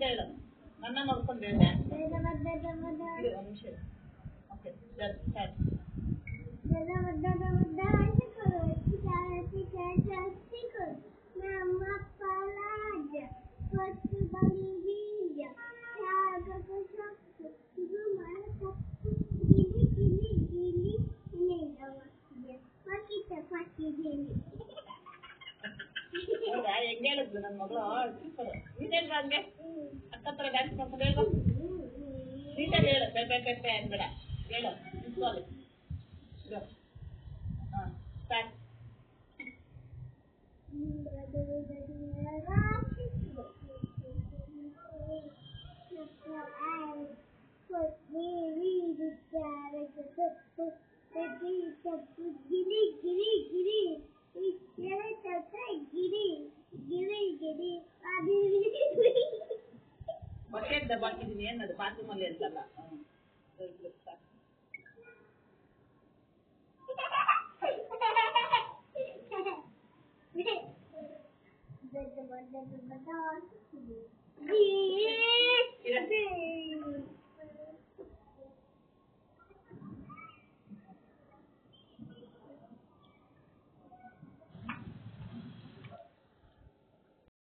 ಹೇಳು ನನ್ನ ನೋಡ್ಕೊಂಡು ಹೇಳ ಒಂದು ನಿಮಿಷ ಓಕೆ ಸ್ಟಾರ್ಟ್ ಹೌದಾ ಹೆಂಗ್ ಹೇಳಿದ್ಲು ನನ್ನ ಮಗಳು ಸೂಪರ್ ನೀನೇನ್ ಹಂಗೆ ಅಕ್ಕತ್ರ ಡ್ಯಾನ್ಸ್ ಮಾಡ್ಕೊಂಡು ಹೇಳು ನೀಟಾಗಿ ಹೇಳು ಪೆಪ್ಪೆ ಅನ್ಬೇಡ ಹೇಳು ನಿಂತ್ಕೊಳ್ಳಿ ಹಾಂ ಸ್ಟಾರ್ಟ್ ಹೊಟ್ಟೆ ದಬ್ಬಾಕಿದ್ದೀನಿ ಏನದು ಬಾತ್ರೂಮಲ್ಲಿ ಅಂತಲ್ಲ